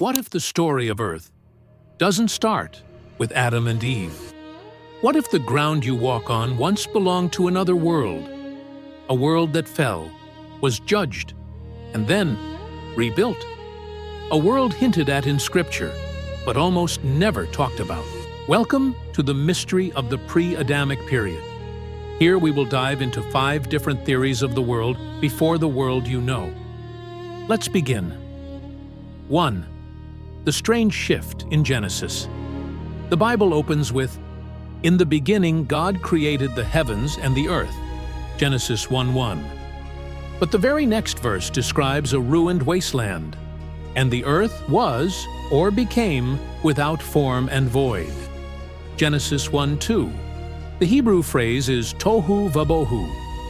What if the story of Earth doesn't start with Adam and Eve? What if the ground you walk on once belonged to another world? A world that fell, was judged, and then rebuilt. A world hinted at in Scripture, but almost never talked about. Welcome to the mystery of the pre-Adamic period. Here we will dive into 5 different theories of the world before the world you know. Let's begin. 1. The strange shift in Genesis. The Bible opens with, "In the beginning God created the heavens and the earth." Genesis 1:1. But the very next verse describes a ruined wasteland, "And the earth was, or became, without form and void." Genesis 1:2. The Hebrew phrase is tohu vabohu,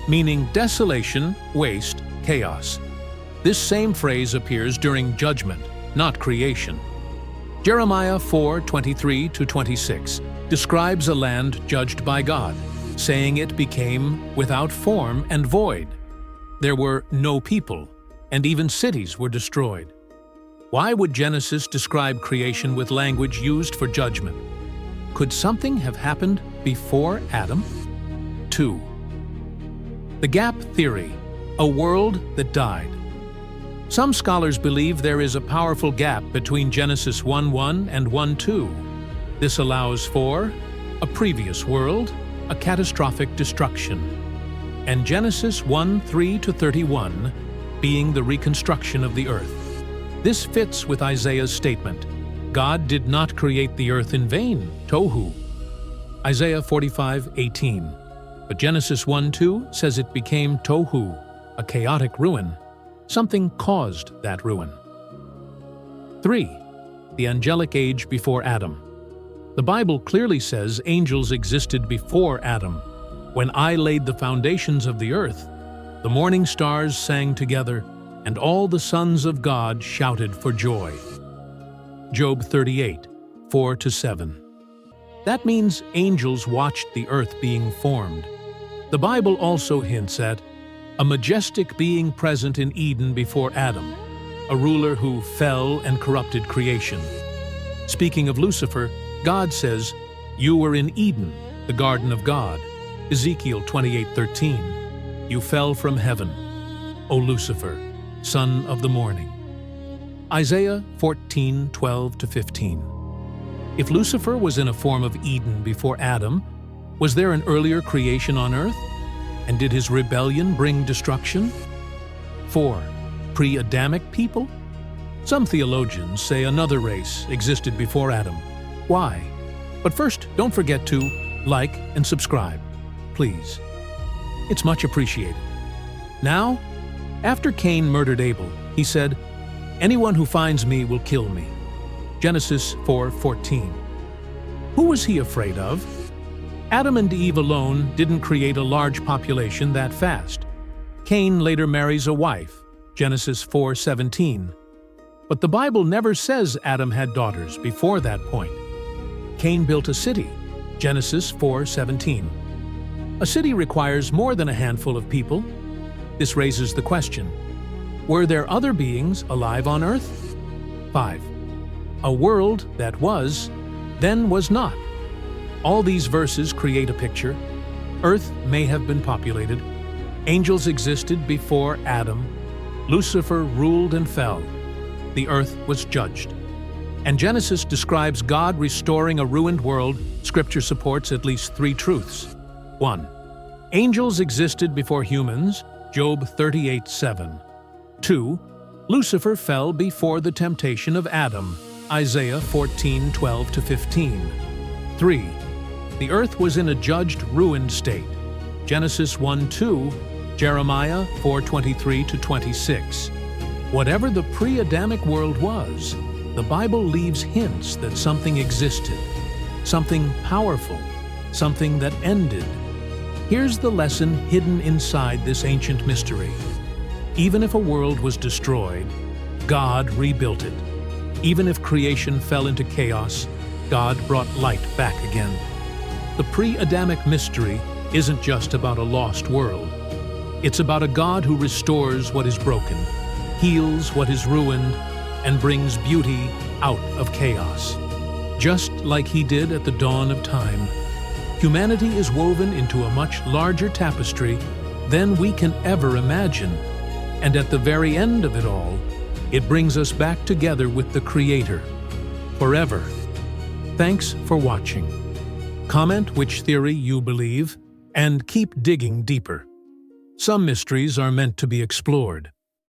meaning desolation, waste, chaos. This same phrase appears during judgment, not creation. Jeremiah 4:23-26 describes a land judged by God, saying it became without form and void. There were no people, and even cities were destroyed. Why would Genesis describe creation with language used for judgment? Could something have happened before Adam? 2. The gap theory, a world that died. Some scholars believe there is a powerful gap between Genesis 1:1 and 1:2. This allows for a previous world, a catastrophic destruction, and Genesis 1:3-31 being the reconstruction of the earth. This fits with Isaiah's statement, "God did not create the earth in vain, tohu." Isaiah 45:18. But Genesis 1:2 says it became tohu, a chaotic ruin. Something caused that ruin. 3. The angelic age before Adam. The Bible clearly says angels existed before Adam. "When I laid the foundations of the earth, the morning stars sang together, and all the sons of God shouted for joy." Job 38:4-7. That means angels watched the earth being formed. The Bible also hints at a majestic being present in Eden before Adam, a ruler who fell and corrupted creation. Speaking of Lucifer, God says, "You were in Eden, the garden of God." Ezekiel 28:13. "You fell from heaven, O Lucifer, son of the morning." Isaiah 14:12-15. If Lucifer was in a form of Eden before Adam, was there an earlier creation on earth? And did his rebellion bring destruction? 4. Pre-Adamic people? Some theologians say another race existed before Adam. Why? But first, don't forget to like and subscribe, please. It's much appreciated. Now, after Cain murdered Abel, he said, "Anyone who finds me will kill me." Genesis 4:14. Who was he afraid of? Adam and Eve alone didn't create a large population that fast. Cain later marries a wife, Genesis 4:17. But the Bible never says Adam had daughters before that point. Cain built a city, Genesis 4:17. A city requires more than a handful of people. This raises the question, were there other beings alive on earth? 5. A world that was, then was not. All these verses create a picture. Earth may have been populated. Angels existed before Adam. Lucifer ruled and fell. The earth was judged. And Genesis describes God restoring a ruined world. Scripture supports at least 3 truths. 1. Angels existed before humans. Job 38:7. 2. Lucifer fell before the temptation of Adam. Isaiah 14:12-15. 3. The earth was in a judged, ruined state. Genesis 1:2, Jeremiah 4:23-26. Whatever the pre-Adamic world was, the Bible leaves hints that something existed, something powerful, something that ended. Here's the lesson hidden inside this ancient mystery. Even if a world was destroyed, God rebuilt it. Even if creation fell into chaos, God brought light back again. The pre-Adamic mystery isn't just about a lost world. It's about a God who restores what is broken, heals what is ruined, and brings beauty out of chaos. Just like He did at the dawn of time, humanity is woven into a much larger tapestry than we can ever imagine. And at the very end of it all, it brings us back together with the Creator, forever. Thanks for watching. Comment which theory you believe, and keep digging deeper. Some mysteries are meant to be explored,